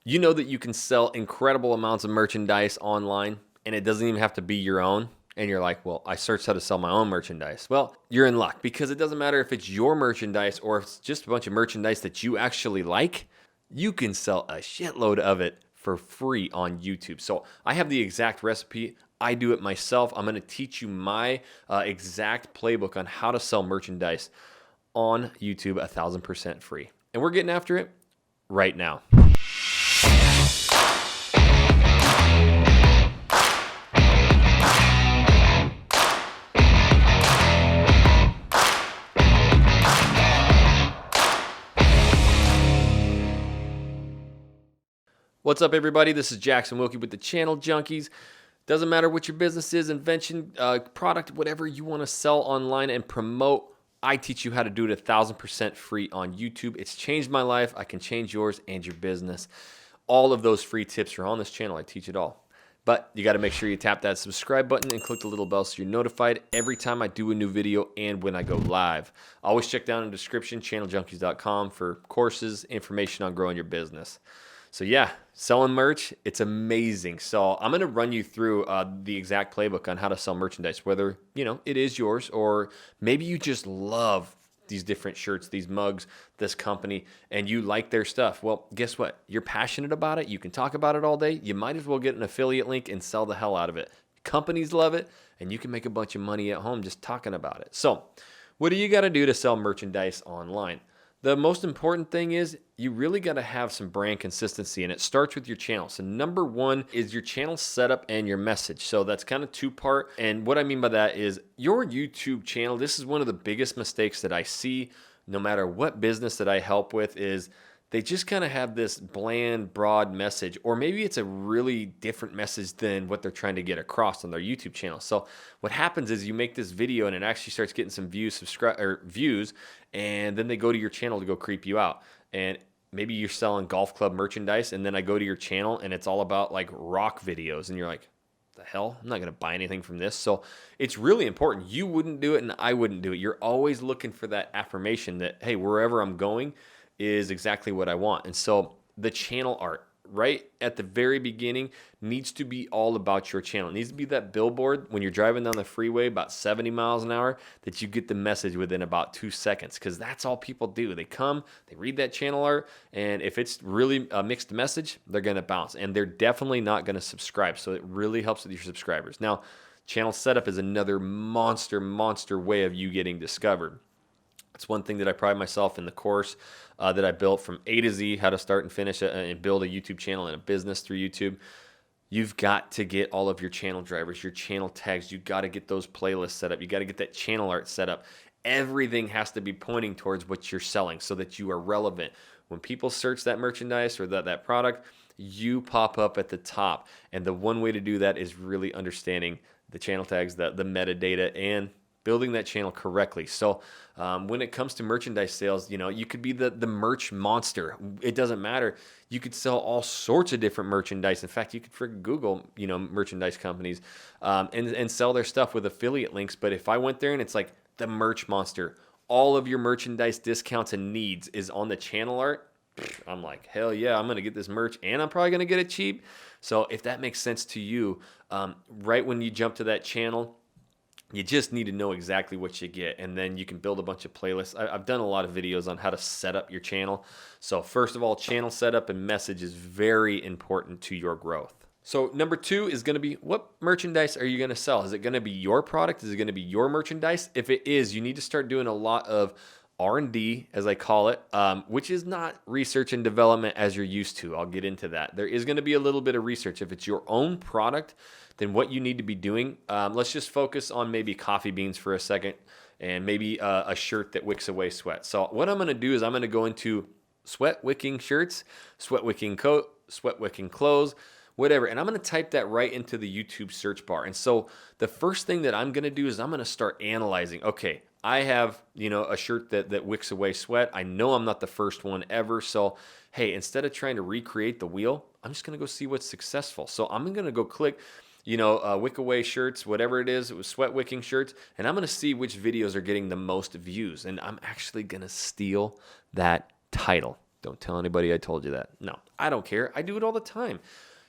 You know that you can sell incredible amounts of merchandise online and it doesn't even have to be your own. And you're like, well, I searched how to sell my own merchandise. Well, you're in luck because it doesn't matter if it's your merchandise or if it's just a bunch of merchandise that you actually like. You can sell a shitload of it for free on YouTube. So I have the exact recipe. I do it myself. I'm going to teach you my exact playbook on how to sell merchandise on YouTube 1000% free. And we're getting after it right now. What's up, everybody? This is Jackson Wilkie with the Channel Junkies. Doesn't matter what your business is, invention, product, whatever you want to sell online and promote, I teach you how to do it 1000% free on YouTube. It's changed my life. I can change yours and your business. All of those free tips are on this channel. I teach it all. But you got to make sure you tap that subscribe button and click the little bell so you're notified every time I do a new video and when I go live. Always check down in the description, channeljunkies.com, for courses, information on growing your business. So yeah, selling merch, it's amazing. So I'm going to run you through the exact playbook on how to sell merchandise, whether, it is yours or maybe you just love these different shirts, these mugs, this company, and you like their stuff. Well, guess what? You're passionate about it. You can talk about it all day. You might as well get an affiliate link and sell the hell out of it. Companies love it, and you can make a bunch of money at home just talking about it. So what do you got to do to sell merchandise online? The most important thing is you really got to have some brand consistency, and it starts with your channel. So number one is your channel setup and your message. So that's kind of two-part. And what I mean by that is your YouTube channel, this is one of the biggest mistakes that I see no matter what business that I help with, is they just kind of have this bland, broad message, or maybe it's a really different message than what they're trying to get across on their YouTube channel. So what happens is you make this video and it actually starts getting some views, and then they go to your channel to go creep you out. And maybe you're selling golf club merchandise, and then I go to your channel and it's all about like rock videos, and you're like, the hell? I'm not going to buy anything from this. So it's really important. You wouldn't do it and I wouldn't do it. You're always looking for that affirmation that, hey, wherever I'm going is exactly what I want. And so the channel art right at the very beginning needs to be all about your channel. It needs to be that billboard when you're driving down the freeway about 70 miles an hour that you get the message within about 2 seconds, because that's all people do. They come, they read that channel art, and if it's really a mixed message, they're going to bounce, and they're definitely not going to subscribe. So it really helps with your subscribers. Now, channel setup is another monster way of you getting discovered. It's one thing that I pride myself in the course that I built from A to Z, how to start and finish and build a YouTube channel and a business through YouTube. You've got to get all of your channel drivers, your channel tags. You've got to get those playlists set up. You got to get that channel art set up. Everything has to be pointing towards what you're selling so that you are relevant. When people search that merchandise or that product, you pop up at the top. And the one way to do that is really understanding the channel tags, the metadata, and building that channel correctly. So when it comes to merchandise sales, you could be the merch monster. It doesn't matter. You could sell all sorts of different merchandise. In fact, you could freaking Google, merchandise companies and sell their stuff with affiliate links. But if I went there and it's like the merch monster, all of your merchandise discounts and needs is on the channel art, I'm like, hell yeah, I'm going to get this merch and I'm probably going to get it cheap. So if that makes sense to you, right when you jump to that channel, you just need to know exactly what you get, and then you can build a bunch of playlists. I've done a lot of videos on how to set up your channel. So first of all, channel setup and message is very important to your growth. So number two is going to be, what merchandise are you going to sell? Is it going to be your product? Is it going to be your merchandise? If it is, you need to start doing a lot of R&D, as I call it, which is not research and development as you're used to. I'll get into that. There is going to be a little bit of research. If it's your own product, then what you need to be doing, let's just focus on maybe coffee beans for a second and maybe a shirt that wicks away sweat. So what I'm going to do is I'm going to go into sweat wicking shirts, sweat wicking coat, sweat wicking clothes, whatever. And I'm going to type that right into the YouTube search bar. And so the first thing that I'm going to do is I'm going to start analyzing. Okay, I have, a shirt that wicks away sweat. I know I'm not the first one ever. So, hey, instead of trying to recreate the wheel, I'm just going to go see what's successful. So I'm going to go click, wick away shirts, whatever it is. It was sweat wicking shirts. And I'm going to see which videos are getting the most views. And I'm actually going to steal that title. Don't tell anybody I told you that. No, I don't care. I do it all the time.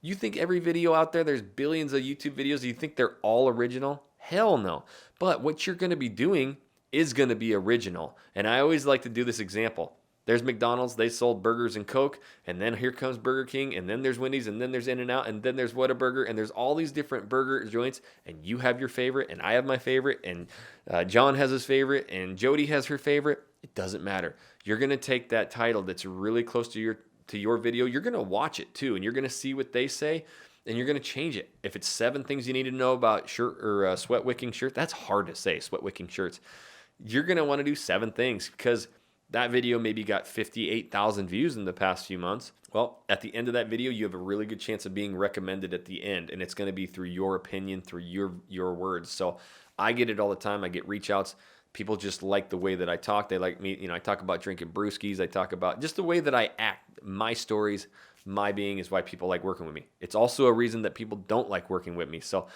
You think every video out there, there's billions of YouTube videos, do you think they're all original? Hell no. But what you're going to be doing is going to be original. And I always like to do this example. There's McDonald's, they sold burgers and Coke, and then here comes Burger King, and then there's Wendy's, and then there's In-N-Out, and then there's Whataburger, and there's all these different burger joints, and you have your favorite, and I have my favorite, and John has his favorite, and Jody has her favorite. It doesn't matter. You're going to take that title that's really close to your video. You're going to watch it too, and you're going to see what they say, and you're going to change it. If it's 7 things you need to know about shirt or sweat wicking shirt, that's hard to say, sweat wicking shirts. You're going to want to do 7 things because that video maybe got 58,000 views in the past few months. Well, at the end of that video, you have a really good chance of being recommended at the end, and it's going to be through your opinion, through your words. So I get it all the time. I get reach outs. People just like the way that I talk. They like me. I talk about drinking brewskis. I talk about just the way that I act. My stories, my being is why people like working with me. It's also a reason that people don't like working with me. So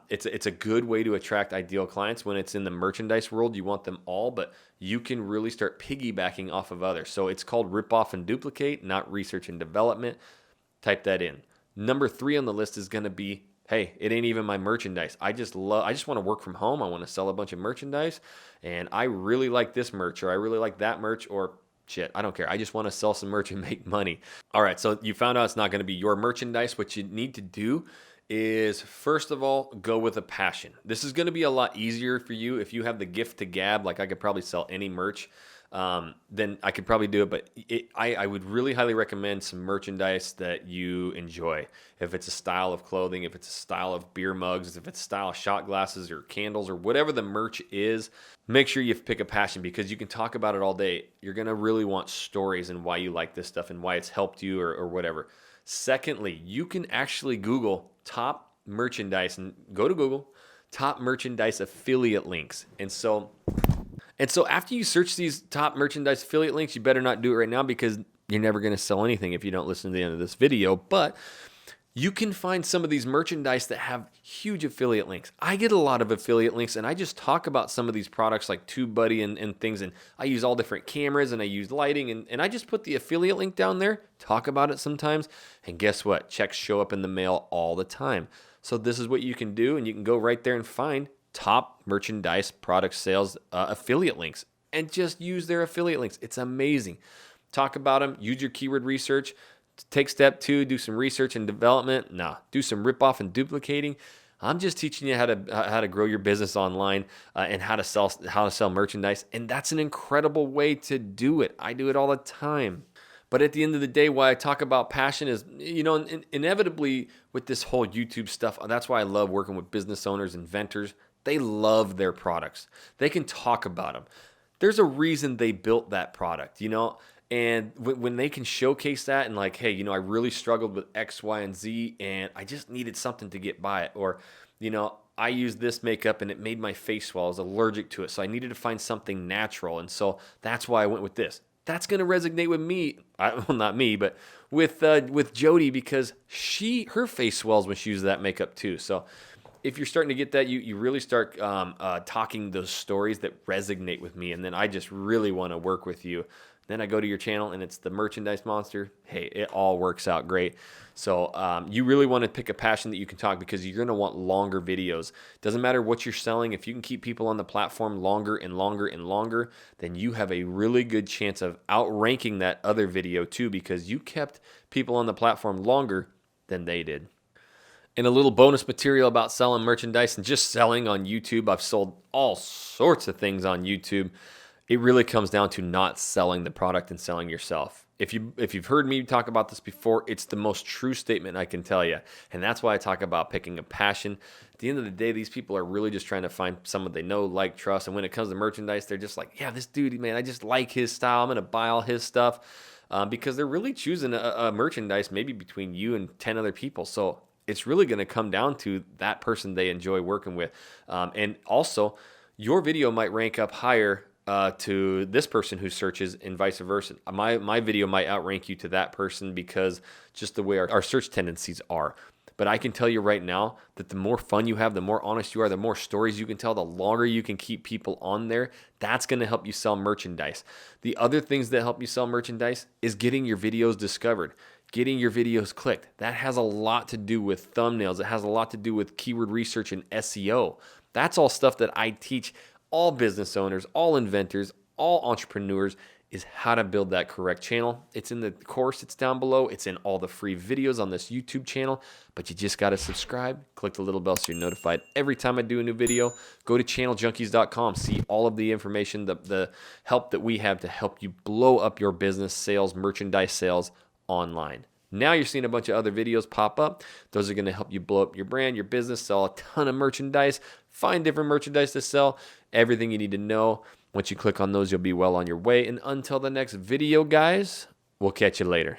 it's a good way to attract ideal clients. When it's in the merchandise world, you want them all, but you can really start piggybacking off of others. So it's called rip off and duplicate, not research and development. Type that in. Number 3 on the list is going to be, hey, it ain't even my merchandise. I just want to work from home. I want to sell a bunch of merchandise, and I really like this merch, or I really like that merch, or shit, I don't care. I just want to sell some merch and make money. All right, so you found out it's not going to be your merchandise. What you need to do is, first of all, go with a passion. This is going to be a lot easier for you if you have the gift to gab. Like I could probably sell any merch. Then I could probably do it, but I would really highly recommend some merchandise that you enjoy. If it's a style of clothing, if it's a style of beer mugs, if it's a style of shot glasses or candles or whatever the merch is, make sure you pick a passion because you can talk about it all day. You're going to really want stories and why you like this stuff and why it's helped you or whatever. Secondly, you can actually Google top merchandise and go to Google, top merchandise affiliate links. And so after you search these top merchandise affiliate links, you better not do it right now because you're never going to sell anything if you don't listen to the end of this video. But you can find some of these merchandise that have huge affiliate links. I get a lot of affiliate links, and I just talk about some of these products like TubeBuddy and things, and I use all different cameras, and I use lighting, and I just put the affiliate link down there, talk about it sometimes, and guess what? Checks show up in the mail all the time. So this is what you can do, and you can go right there and find top merchandise product sales affiliate links and just use their affiliate links. It's amazing. Talk about them, use your keyword research. Take step 2, do some research and development. Do some rip off and duplicating. I'm just teaching you how to grow your business online and how to sell merchandise, and that's an incredible way to do it. I do it all the time. But at the end of the day, why I talk about passion is, inevitably with this whole YouTube stuff, that's why I love working with business owners, inventors. They love their products. They can talk about them. There's a reason they built that product, And when they can showcase that and like, hey, I really struggled with X, Y, and Z, and I just needed something to get by it. Or, I used this makeup and it made my face swell. I was allergic to it, so I needed to find something natural. And so that's why I went with this. That's going to resonate with me. Well, not me, but with Jody because her face swells when she uses that makeup too. So if you're starting to get that, you really start talking those stories that resonate with me. And then I just really want to work with you. Then I go to your channel and it's the merchandise monster. Hey, it all works out great. So you really want to pick a passion that you can talk because you're going to want longer videos. Doesn't matter what you're selling. If you can keep people on the platform longer and longer and longer, then you have a really good chance of outranking that other video too because you kept people on the platform longer than they did. And a little bonus material about selling merchandise and just selling on YouTube. I've sold all sorts of things on YouTube. It really comes down to not selling the product and selling yourself. If you've heard me talk about this before, it's the most true statement I can tell you. And that's why I talk about picking a passion. At the end of the day, these people are really just trying to find someone they know, like, trust. And when it comes to merchandise, they're just like, yeah, this dude, man, I just like his style. I'm going to buy all his stuff because they're really choosing a merchandise maybe between you and 10 other people. So it's really going to come down to that person they enjoy working with. And also, your video might rank up higher to this person who searches and vice versa. My video might outrank you to that person because just the way our search tendencies are. But I can tell you right now that the more fun you have, the more honest you are, the more stories you can tell, the longer you can keep people on there. That's going to help you sell merchandise. The other things that help you sell merchandise is getting your videos discovered, getting your videos clicked. That has a lot to do with thumbnails. It has a lot to do with keyword research and SEO. That's all stuff that I teach all business owners, all inventors, all entrepreneurs, is how to build that correct channel. It's in the course, it's down below. It's in all the free videos on this YouTube channel, but you just got to subscribe, click the little bell so you're notified every time I do a new video. Go to channeljunkies.com, see all of the information, the help that we have to help you blow up your business sales, merchandise sales online. Now you're seeing a bunch of other videos pop up. Those are going to help you blow up your brand, your business, sell a ton of merchandise, find different merchandise to sell, everything you need to know. Once you click on those, you'll be well on your way. And until the next video, guys, we'll catch you later.